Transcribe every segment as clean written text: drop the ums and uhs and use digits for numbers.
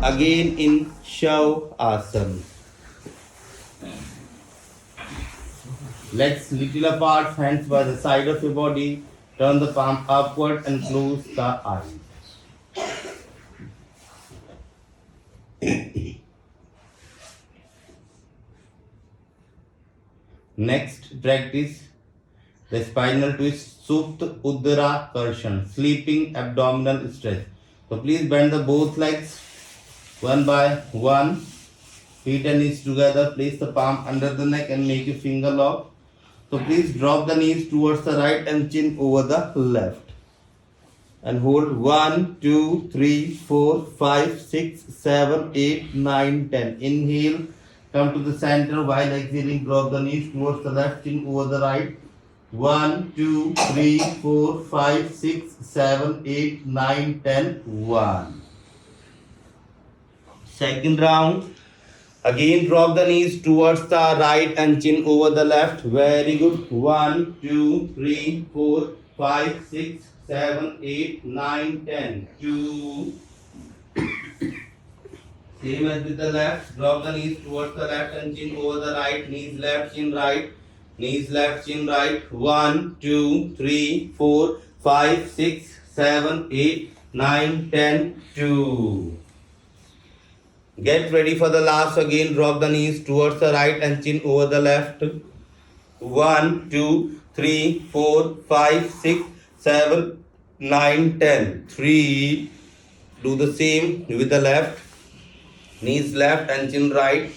again in Shavasana. Legs little apart, hands by the side of your body. Turn the palm upward and close the eyes. Next, practice the spinal twist, Supta Uddara Karshan, sleeping abdominal stretch. So please bend the both legs one by one. Feet and knees together. Place the palm under the neck and make a finger lock. So please drop the knees towards the right and chin over the left. And hold 1, 2, 3, 4, 5, 6, 7, 8, 9, 10. Inhale, come to the center while exhaling. Drop the knees towards the left, chin over the right. 1, 2, 3, 4, 5, 6, 7, 8, 9, 10. 1. Second round. Again, drop the knees towards the right and chin over the left. Very good. 1, 2, 3, 4, 5, 6, 7, 8, 9, 10. 2. Same as with the left. Drop the knees towards the left and chin over the right. Knees left, chin right. Knees left, chin right. 1, 2, 3, 4, 5, 6, 7, 8, 9, 10. 2. Get ready for the last. Again, drop the knees towards the right and chin over the left. 1, 2, 3, 4, 5, 6, 7, 9, 10. 3. Do the same with the left. Knees left and chin right.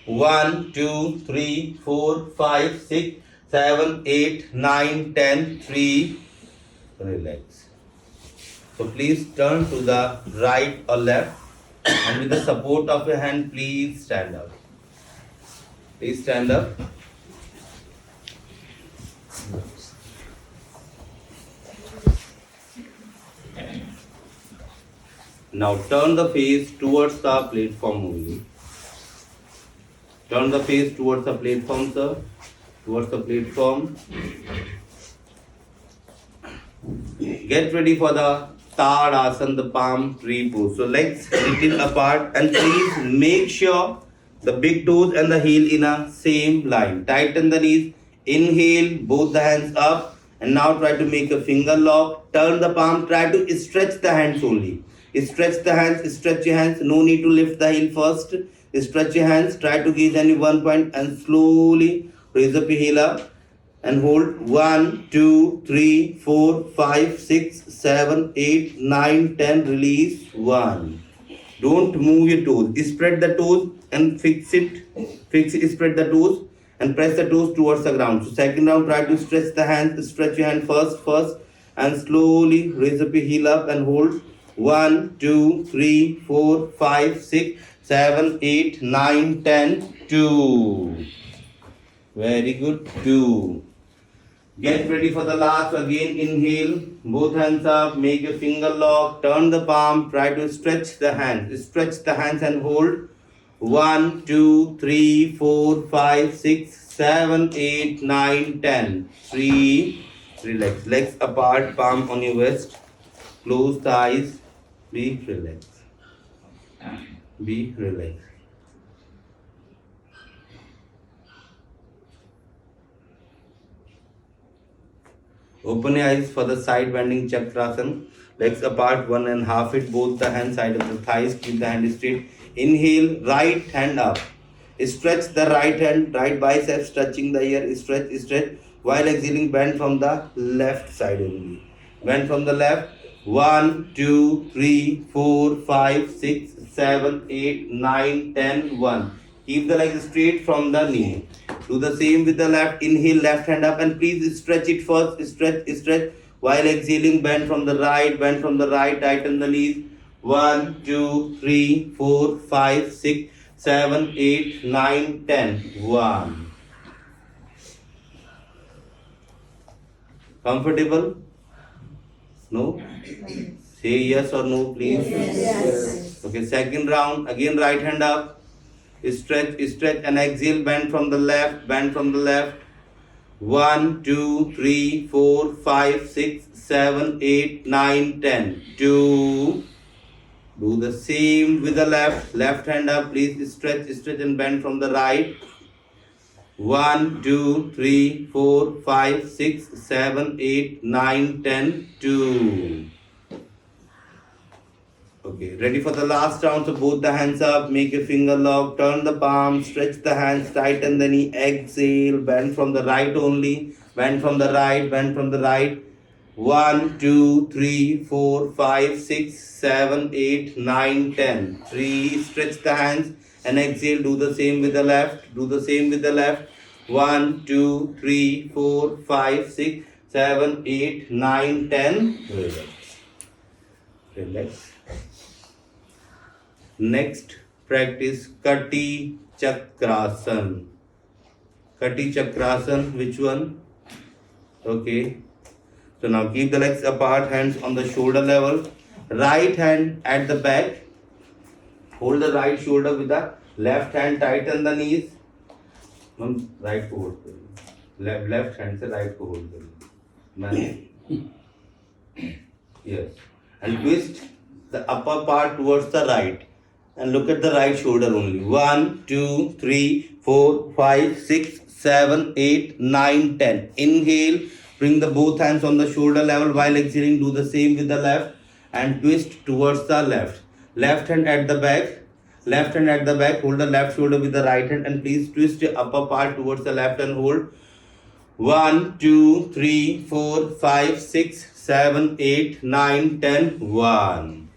1, 2, 3, 4, 5, 6, 7, 8, 9, 10. 3. Relax. So please turn to the right or left. And with the support of your hand, please stand up. Please stand up. Now turn the face towards the platform only. Turn the face towards the platform, sir. Towards the platform. Get ready for the Tadasana, the palm tree pose. So legs little apart and please make sure the big toes and the heel in a same line. Tighten the knees. Inhale, both the hands up and now try to make a finger lock. Turn the palm, try to stretch the hands only. Stretch the hands, stretch your hands. No need to lift the heel first. Stretch your hands, try to gaze only one point and slowly raise up your heel up. And hold 1, 2, 3, 4, 5, 6, 7, 8, 9, 10. Release 1. Don't move your toes. Spread the toes and fix it. Spread the toes and press the toes towards the ground. So second round, try to stretch the hands. Stretch your hand first and slowly raise up your heel up and hold 1, 2, 3, 4, 5, 6, 7, 8, 9, 10. 2. Very good. 2. Get ready for the last. Again, inhale, both hands up, make a finger lock, turn the palm, try to stretch the hands. Stretch the hands and hold 1, 2, 3, 4, 5, 6, 7, 8, 9, 10. 3. Relax. Legs apart, palm on your waist. Close the eyes. Be relaxed. Be relaxed. Open your eyes for the side bending Chakrasana. Legs apart, 1.5 feet, both the hands side of the thighs. Keep the hand straight. Inhale, right hand up. Stretch the right hand, right biceps touching the ear. Stretch. While exhaling, bend from the left side only. Bend from the left. 1, 2, 3, 4, 5, 6, 7, 8, 9, 10. 1. Keep the legs straight from the knee. Do the same with the left. Inhale, left hand up and please stretch it first. Stretch. While exhaling, bend from the right. Tighten the knees. 1, 2, 3, 4, 5, 6, 7, 8, 9, 10. 1. Comfortable? No? Say yes or no, please. Yes. Okay, second round. Again, right hand up. Stretch and exhale, bend from the left. 1, 2, 3, 4, 5, 6, 7, 8, 9, 10. 2. Do the same with the left. Left hand up, please stretch, stretch and bend from the right. 1, 2, 3, 4, 5, 6, 7, 8, 9, 10, 2. Okay, ready for the last round. So both the hands up, make a finger lock, turn the palm, stretch the hands, tighten the knee, exhale, bend from the right only, bend from the right, bend from the right. 1, 2, 3, 4, 5, 6, 7, 8, 9, 10. 3, stretch the hands and exhale. Do the same with the left. Do the same with the left. 1, 2, 3, 4, 5, 6, 7, 8, 9, 10. Relax. Relax. Next, practice Kati Chakrasan. Kati Chakrasan, which one? Okay. So now keep the legs apart, hands on the shoulder level. Right hand at the back. Hold the right shoulder with the left hand, tighten the knees. Right को hold करिए. Left hand से right को hold करिए. Yes. And twist the upper part towards the right. And look at the right shoulder only. 1, 2, 3, 4, 5, 6, 7, 8, 9, 10. Inhale. Bring the both hands on the shoulder level while exhaling. Do the same with the left and twist towards the left. Left hand at the back. Left hand at the back. Hold the left shoulder with the right hand and please twist the upper part towards the left and hold. 1, 2, 3, 4, 5, 6, 7, 8, 9, 10. 1.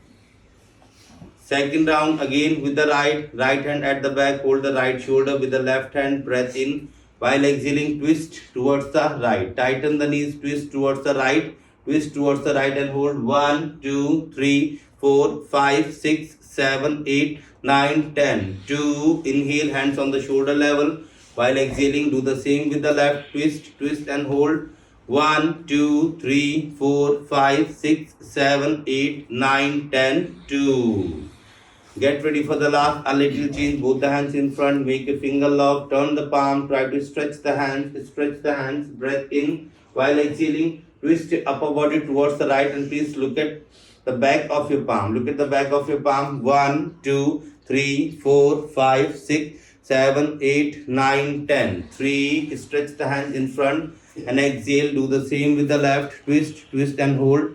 Second round again with the right hand at the back. Hold the right shoulder with the left hand. Breath in. While exhaling, twist towards the right. Tighten the knees, twist towards the right. Twist towards the right and hold. 1, 2, 3, 4, 5, 6, 7, 8, 9, 10. 2. Inhale, hands on the shoulder level. While exhaling, do the same with the left. Twist, twist and hold. 1, 2, 3, 4, 5, 6, 7, 8, 9, 10. 2. Get ready for the last. A little change. Both the hands in front. Make a finger lock. Turn the palm. Try to stretch the hands. Stretch the hands. Breath in. While exhaling, twist your upper body towards the right and please look at the back of your palm. Look at the back of your palm. 1, 2, 3, 4, 5, 6, 7, 8, 9, 10. 3. Stretch the hands in front and exhale. Do the same with the left. Twist, twist and hold.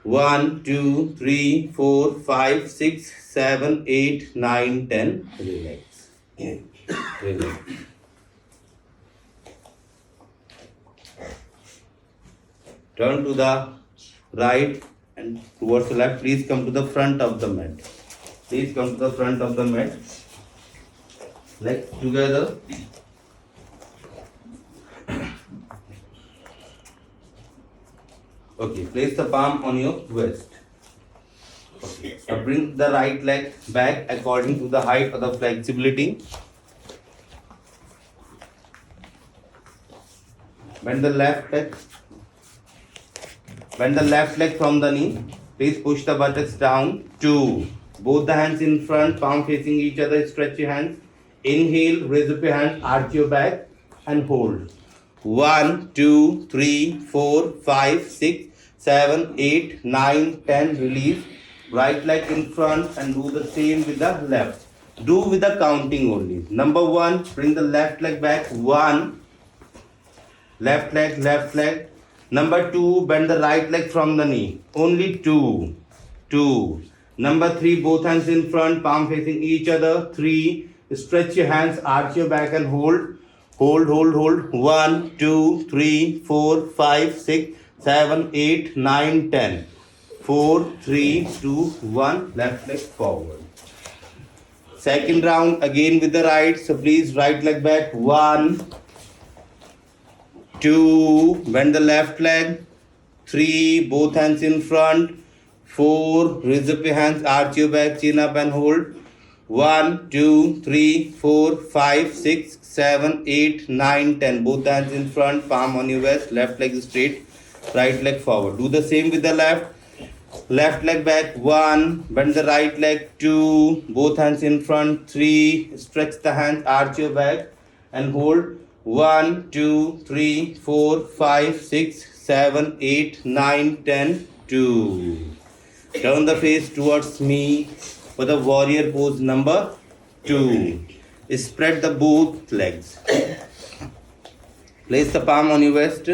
1, 2, 3, 4, 5, 6, 7, 8, 9, 10. Relax. Relax. Turn to the right and towards the left. Please come to the front of the mat. Please come to the front of the mat. Legs together. Okay, place the palm on your waist. Okay, now bring the right leg back according to the height or the flexibility. Bend the left leg. Bend the left leg from the knee. Please push the buttocks down. 2. Both the hands in front, palm facing each other. Stretch your hands. Inhale, raise up your hand, arch your back and hold. 1, 2, 3, 4, 5, 6, 7, 8, 9, 10. Release. Right leg in front and do the same with the left. Do with the counting only. Number 1, bring the left leg back. 1. Left leg, left leg. Number 2, bend the right leg from the knee. Only 2. 2. Number 3, both hands in front, palm facing each other. 3. Stretch your hands, arch your back and hold. Hold, hold, hold. 1, 2, 3, 4, 5, 6, 7, 8, 9, 10. 4, 3, 2, 1. Left leg forward. Second round again with the right. So please right leg back. 1, 2. Bend the left leg. 3. Both hands in front. 4. Raise up your hands, arch your back, chin up and hold. 1, 2, 3, 4, 5, 6, 7, 8, 9, 10. Both hands in front, palm on your waist, left leg straight, right leg forward. Do the same with the left. Left leg back. 1. Bend the right leg. 2. Both hands in front. 3. Stretch the hands, arch your back and hold. 1, 2, 3, 4, 5, 6, 7, 8, 9, 10. 2. Turn the face towards me for the warrior pose number 2. Spread the both legs. Place the palm on your waist.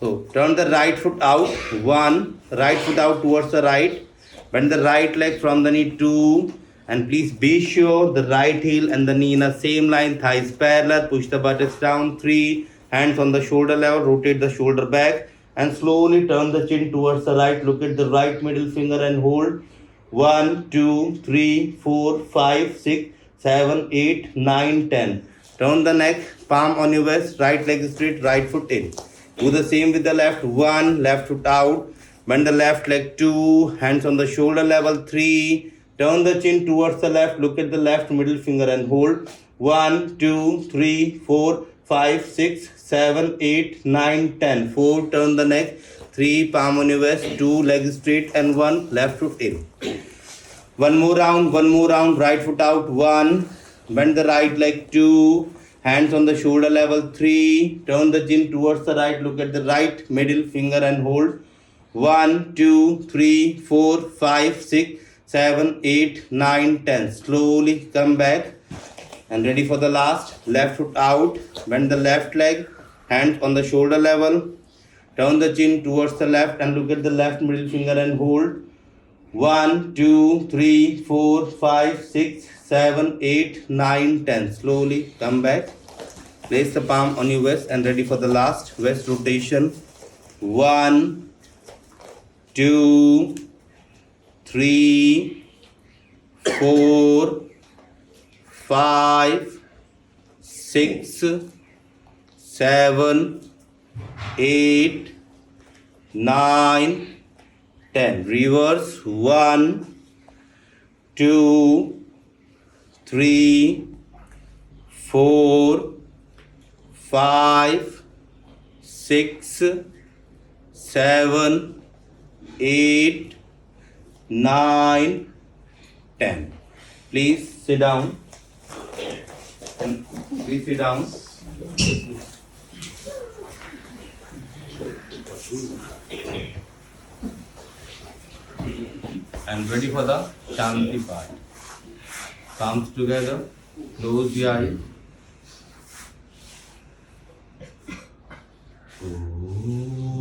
So turn the right foot out. 1. Right foot out towards the right. Bend the right leg from the knee. 2. And please be sure the right heel and the knee in the same line. Thighs parallel. Push the buttocks down. 3. Hands on the shoulder level. Rotate the shoulder back. And slowly turn the chin towards the right. Look at the right middle finger and hold. 1, 2, 3, 4, 5, 6, 7, 8, 9, 10. Turn the neck, palm on your waist, right leg straight, right foot in. Do the same with the left. 1, left foot out. Bend the left leg. 2, hands on the shoulder level. 3, turn the chin towards the left. Look at the left middle finger and hold. 1, 2, 3, 4, 5, 6, 7, 8, 9, 10. 4, turn the neck. 3, palm on your waist. 2, leg straight and 1, left foot in. One more round, right foot out. 1, bend the right leg. 2, hands on the shoulder level. 3, turn the chin towards the right. Look at the right middle finger and hold. 1, 2, 3, 4, 5, 6, 7, 8, 9, 10. Slowly come back and ready for the last. Left foot out, bend the left leg, hands on the shoulder level. Turn the chin towards the left and look at the left middle finger and hold. 1, 2, 3, 4, 5, 6, 7, 8, 9, 10. Slowly come back. Place the palm on your waist and ready for the last waist rotation. 1, 2, 3, 4, 5, 6, 7, 8, 9, 10. Reverse. 1, 2, 3, 4, 5, 6, 7, 8, 9, 10. Please sit down. Please sit down. And ready for the Shanti part. Palms together, close the eyes.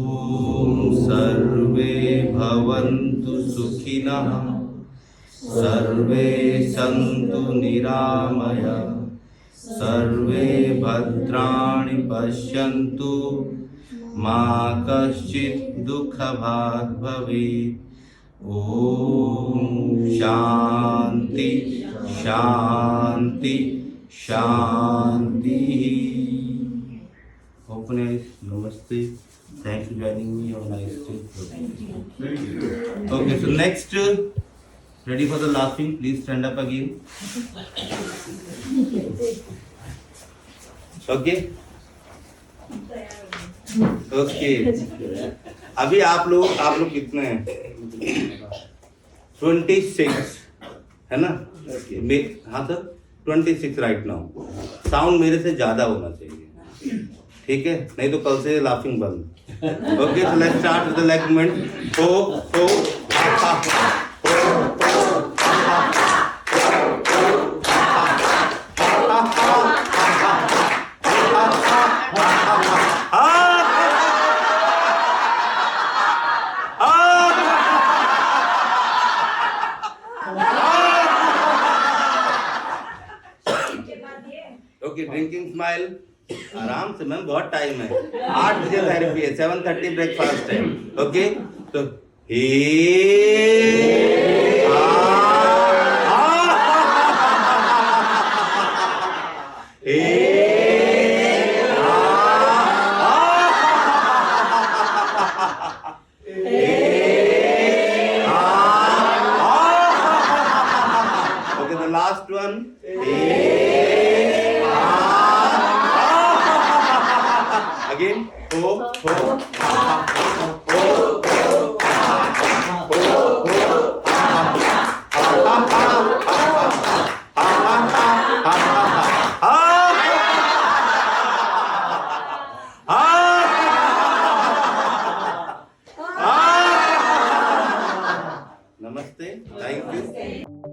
Om Sarve Bhavantu Sukhinah, Sarve Santu Niramaya, Sarve Bhadrani Pashyantu, Ma Kaschit Dukha Bhag Bhavet. Om Shanti Shanti Shanti. Open eyes. Namaste. Thanks for joining me on Nice Day. Okay, so next, ready for the laughing? Please stand up again. Okay. Okay. अभी आप लोग कितने हैं? 26 है ना? हाँ sir, 26 right now. Sound मेरे से ज्यादा होना चाहिए, ठीक है? नहीं तो कल से लाफिंग बंद. Okay, so let's start with the leg movement. हो ओके, ड्रिंकिंग स्माइल. आराम से मैम, बहुत टाइम है. 8 बजे थेरेपी है, 7:30 ब्रेकफास्ट है. ओके, तो okay, the last one. Again, Namaste. Thank you.